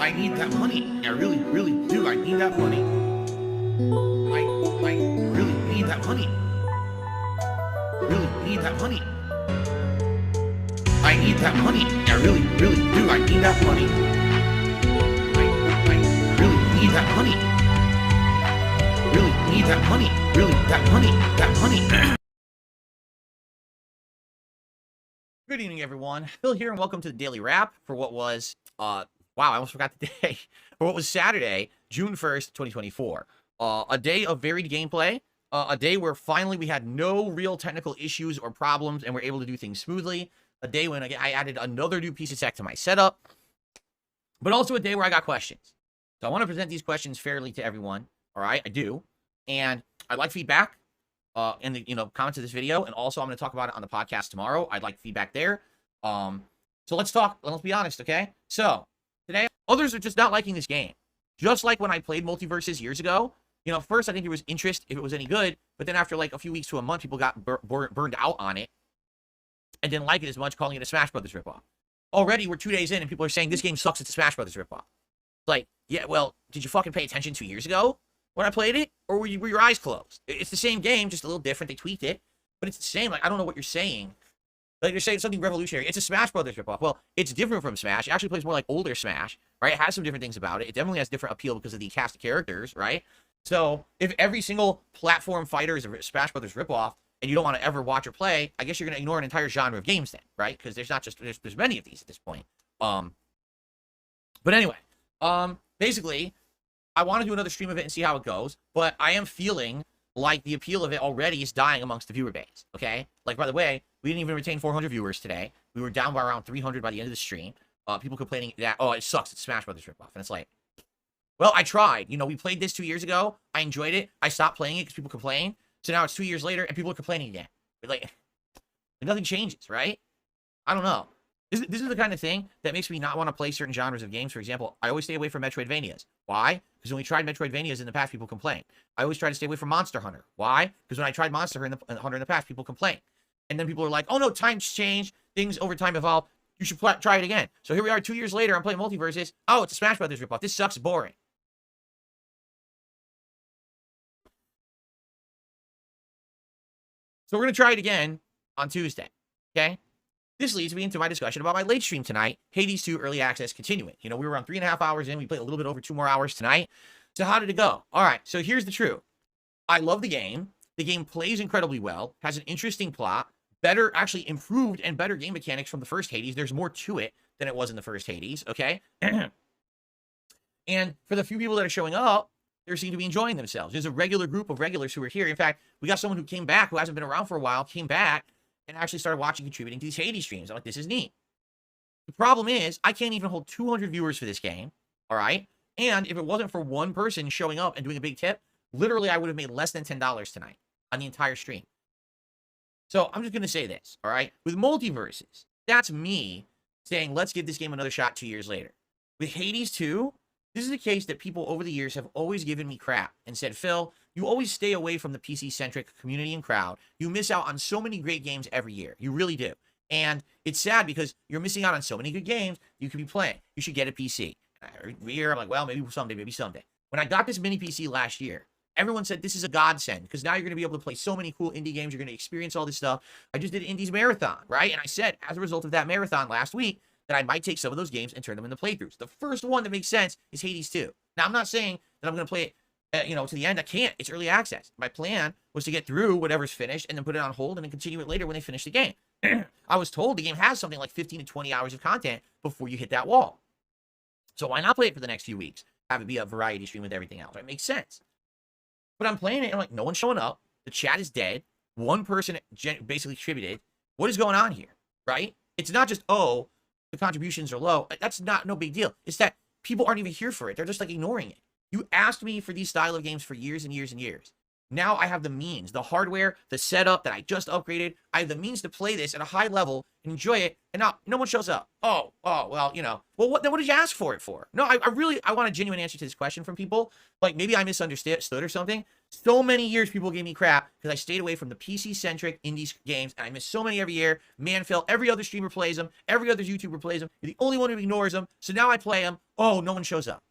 I need that money. I really, really do. I need that money. I really need that money. Really need that money. I need that money. I really, really do. I need that money. I really need that money. Really need that money. Really, that money. Good evening, everyone. Phil here, and welcome to the Daily Wrap for what was, wow, I almost forgot the day. For what was Saturday, June 1st, 2024. A day of varied gameplay. A day where finally we had no real technical issues or problems and we're able to do things smoothly. A day when I added another new piece of tech to my setup. But also a day where I got questions. So I want to present these questions fairly to everyone. All right, I do. And I'd like feedback in the comments of this video. And also I'm going to talk about it on the podcast tomorrow. I'd like feedback there. So let's talk. Let's be honest, okay? So today, others are just not liking this game. Just like when I played Multiversus years ago. First I think there was interest if it was any good, but then after like a few weeks to a month, people got burned out on it and didn't like it as much, calling it a Smash Brothers ripoff. Already, we're 2 days in, and people are saying this game sucks. It's a Smash Brothers ripoff. Like, yeah, well, did you fucking pay attention 2 years ago when I played it, or were your eyes closed? It's the same game, just a little different. They tweaked it, but it's the same. Like, I don't know what you're saying. Like, you're saying something revolutionary. It's a Smash Brothers ripoff. Well, it's different from Smash. It actually plays more like older Smash, right? It has some different things about it. It definitely has different appeal because of the cast of characters, right? So if every single platform fighter is a Smash Brothers ripoff, and you don't want to ever watch or play, I guess you're going to ignore an entire genre of games then, right? Because there's not just there's many of these at this point. But anyway, basically, I want to do another stream of it and see how it goes. But I am feeling like the appeal of it already is dying amongst the viewer base. Okay, like by the way, we didn't even retain 400 viewers today. We were down by around 300 by the end of the stream. People complaining that it sucks. It's Smash Brothers ripoff, and it's like, well, I tried. We played this 2 years ago. I enjoyed it. I stopped playing it because people complained. So now it's 2 years later, and people are complaining again. Like, nothing changes, right? I don't know. This is the kind of thing that makes me not want to play certain genres of games. For example, I always stay away from Metroidvanias. Why? Because when we tried Metroidvanias in the past, people complained. I always try to stay away from Monster Hunter. Why? Because when I tried Monster Hunter in the past, people complained. And then people are like, oh no, times change. Things over time evolve. You should try it again. So here we are 2 years later. I'm playing Multiversus. Oh, it's a Smash Brothers ripoff. This sucks. Boring. So we're going to try it again on Tuesday, okay? This leads me into my discussion about my late stream tonight, Hades 2 Early Access continuing. We were around 3.5 hours in. We played a little bit over 2 more hours tonight. So how did it go? All right, so here's the truth. I love the game. The game plays incredibly well, has an interesting plot, actually improved and better game mechanics from the first Hades. There's more to it than it was in the first Hades, okay? And for the few people that are showing up, they seem to be enjoying themselves. There's a regular group of regulars who are here. In fact, we got someone who came back, who hasn't been around for a while, came back and actually started watching, contributing to these Hades streams. I'm like, this is neat. The problem is, I can't even hold 200 viewers for this game, all right? And if it wasn't for one person showing up and doing a big tip, literally I would have made less than $10 tonight on the entire stream. So I'm just going to say this, all right? With Multiversus, that's me saying, let's give this game another shot 2 years later. With Hades 2, this is a case that people over the years have always given me crap and said, Phil, you always stay away from the PC-centric community and crowd. You miss out on so many great games every year. You really do. And it's sad because you're missing out on so many good games you could be playing. You should get a PC. Every year, I'm like, well, maybe someday, maybe someday. When I got this mini PC last year, everyone said this is a godsend because now you're going to be able to play so many cool indie games. You're going to experience all this stuff. I just did an Indies Marathon, right? And I said, as a result of that marathon last week, that I might take some of those games and turn them into playthroughs. The first one that makes sense is Hades 2. Now, I'm not saying that I'm going to play it, to the end. I can't. It's early access. My plan was to get through whatever's finished and then put it on hold and then continue it later when they finish the game. I was told the game has something like 15 to 20 hours of content before you hit that wall. So why not play it for the next few weeks? Have it be a variety stream with everything else. Right? It makes sense. But I'm playing it and I'm like, no one's showing up. The chat is dead. One person basically contributed. What is going on here? Right? It's not just, oh, the contributions are low. That's no big deal. It's that people aren't even here for it. They're just like ignoring it. You asked me for these style of games for years and years and years. Now I have the means, the hardware, the setup that I just upgraded. I have the means to play this at a high level and enjoy it. And now no one shows up. Oh, well, well, what did you ask for it for? No, I want a genuine answer to this question from people. Like maybe I misunderstood or something. So many years people gave me crap because I stayed away from the PC-centric indie games, and I miss so many every year. Manphil, every other streamer plays them. Every other YouTuber plays them. You're the only one who ignores them. So now I play them. Oh, no one shows up.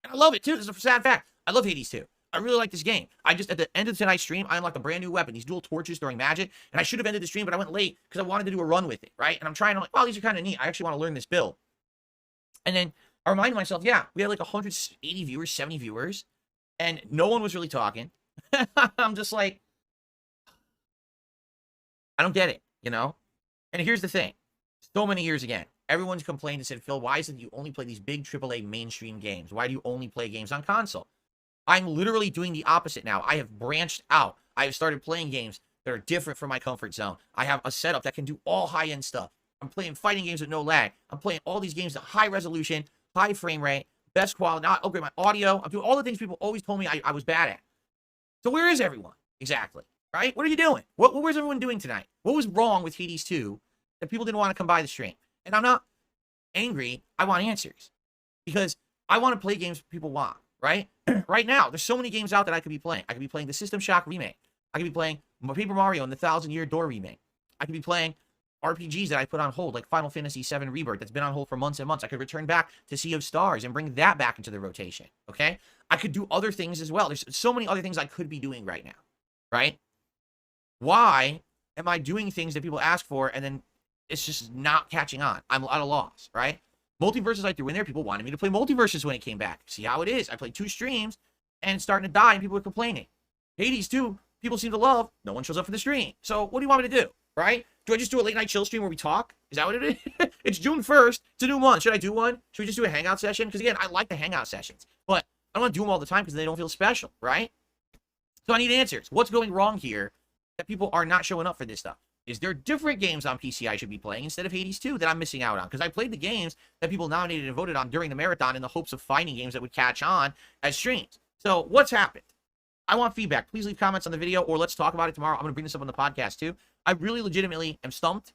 And I love it, too. This is a sad fact. I love Hades 2. I really like this game. I just, at the end of tonight's stream, I unlocked a brand new weapon, these dual torches throwing magic, and I should have ended the stream, but I went late because I wanted to do a run with it, right? And I'm trying to, like, wow, these are kind of neat. I actually want to learn this build. And then I reminded myself, yeah, we had like 180 viewers, 70 viewers, and no one was really talking. I'm just like, I don't get it, you know? And here's the thing. So many years again, everyone's complained and said, Phil, why is it you only play these big AAA mainstream games? Why do you only play games on console? I'm literally doing the opposite now. I have branched out. I have started playing games that are different from my comfort zone. I have a setup that can do all high-end stuff. I'm playing fighting games with no lag. I'm playing all these games at high resolution, high frame rate, best quality. Now I upgrade my audio. I'm doing all the things people always told me I was bad at. So where is everyone? Exactly. Right? What are you doing? What was everyone doing tonight? What was wrong with Hades 2 that people didn't want to come by the stream? And I'm not angry. I want answers. Because I want to play games people want. Right? Right now, there's so many games out that I could be playing. I could be playing the System Shock remake. I could be playing Paper Mario and the Thousand Year Door remake. I could be playing RPGs that I put on hold, like Final Fantasy VII Rebirth, that's been on hold for months and months. I could return back to Sea of Stars and bring that back into the rotation, okay? I could do other things as well. There's so many other things I could be doing right now, right? Why am I doing things that people ask for and then it's just not catching on? I'm at a loss, right? Multiversus I threw in there. People wanted me to play Multiversus when it came back. See how it is. I played 2 streams and it's starting to die and people are complaining. Hades 2, people seem to love. No one shows up for the stream. So what do you want me to do, right? Do I just do a late night chill stream where we talk? Is that what it is? It's June 1st. It's a new month. Should I do one? Should we just do a hangout session? Because again, I like the hangout sessions, but I don't want to do them all the time because they don't feel special, right? So I need answers. What's going wrong here that people are not showing up for this stuff? Is there different games on PC I should be playing instead of Hades 2 that I'm missing out on? Because I played the games that people nominated and voted on during the marathon in the hopes of finding games that would catch on as streams. So what's happened? I want feedback. Please leave comments on the video or let's talk about it tomorrow. I'm going to bring this up on the podcast too. I really legitimately am stumped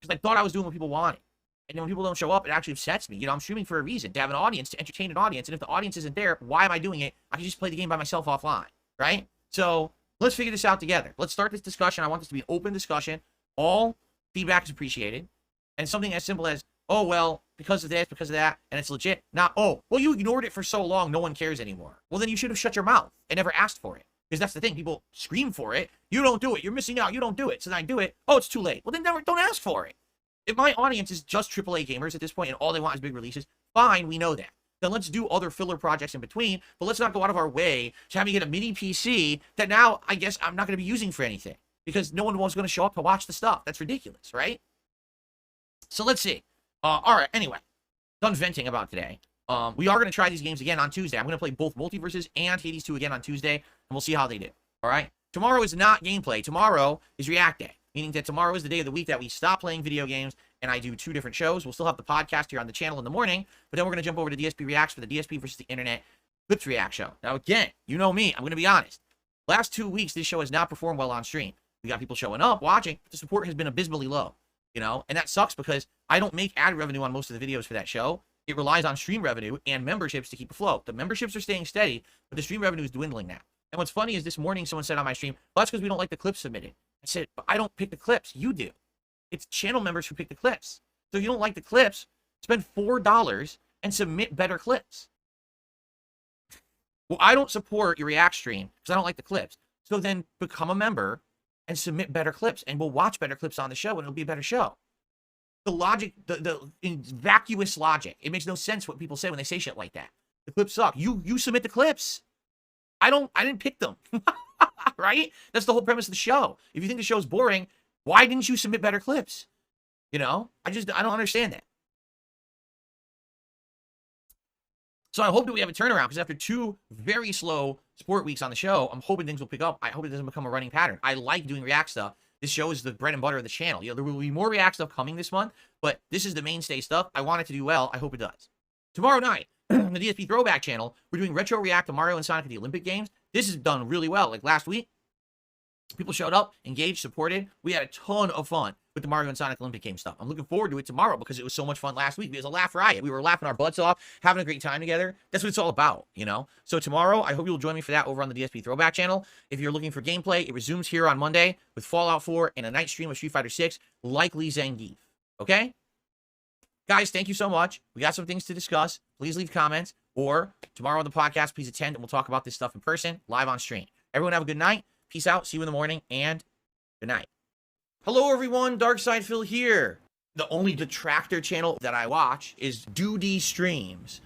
because I thought I was doing what people wanted. And then when people don't show up, it actually upsets me. You know, I'm streaming for a reason, to have an audience, to entertain an audience. And if the audience isn't there, why am I doing it? I can just play the game by myself offline, right? So let's figure this out together. Let's start this discussion. I want this to be an open discussion. All feedback is appreciated. And something as simple as, oh, well, because of this, because of that, and it's legit. Not, oh, well, you ignored it for so long, no one cares anymore. Well, then you should have shut your mouth and never asked for it. Because that's the thing. People scream for it. You don't do it. You're missing out. You don't do it. So then I do it. Oh, it's too late. Well, then never, don't ask for it. If my audience is just AAA gamers at this point and all they want is big releases, fine, we know that. Then let's do other filler projects in between, but let's not go out of our way to have me get a mini PC that now I guess I'm not going to be using for anything because no one was going to show up to watch the stuff. That's ridiculous, right? So let's see. All right, anyway, done venting about today. We are going to try these games again on Tuesday. I'm going to play both Multiversus and Hades 2 again on Tuesday, and we'll see how they do, all right? Tomorrow is not gameplay. Tomorrow is React Day, meaning that tomorrow is the day of the week that we stop playing video games and I do 2 different shows. We'll still have the podcast here on the channel in the morning, but then we're going to jump over to DSP Reacts for the DSP versus the Internet Clips React show. Now, again, you know me. I'm going to be honest. Last 2 weeks, this show has not performed well on stream. We got people showing up, watching, but the support has been abysmally low, you know? And that sucks because I don't make ad revenue on most of the videos for that show. It relies on stream revenue and memberships to keep afloat. The memberships are staying steady, but the stream revenue is dwindling now. And what's funny is this morning someone said on my stream, well, that's because we don't like the clips submitted. I said, but I don't pick the clips. You do. It's channel members who pick the clips. So if you don't like the clips, spend $4 and submit better clips. Well, I don't support your React stream because I don't like the clips. So then become a member and submit better clips, and we'll watch better clips on the show, and it'll be a better show. The logic, the vacuous logic, it makes no sense what people say when they say shit like that. The clips suck. You submit the clips. I didn't pick them. Right? That's the whole premise of the show. If you think the show's boring, why didn't you submit better clips? You know? I don't understand that. So I hope that we have a turnaround, because after 2 very slow sport weeks on the show, I'm hoping things will pick up. I hope it doesn't become a running pattern. I like doing React stuff. This show is the bread and butter of the channel. You know, there will be more React stuff coming this month, but this is the mainstay stuff. I want it to do well. I hope it does. Tomorrow night, on the DSP Throwback channel, we're doing Retro React to Mario and Sonic at the Olympic Games. This has done really well. Like last week, People showed up, engaged, supported. We had a ton of fun with the Mario and Sonic Olympic game stuff. I'm looking forward to it tomorrow because it was so much fun last week. It was a laugh riot. We were laughing our butts off, having a great time together. That's what it's all about, you know? So tomorrow, I hope you'll join me for that over on the DSP Throwback channel. If you're looking for gameplay, it resumes here on Monday with Fallout 4 and a night stream of Street Fighter 6, likely Zangief. Okay? Guys, thank you so much. We got some things to discuss. Please leave comments. Or tomorrow on the podcast, please attend and we'll talk about this stuff in person, live on stream. Everyone have a good night. Peace out. See you in the morning and good night. Hello, everyone. Darkside Phil here. The only detractor channel that I watch is Duty Streams.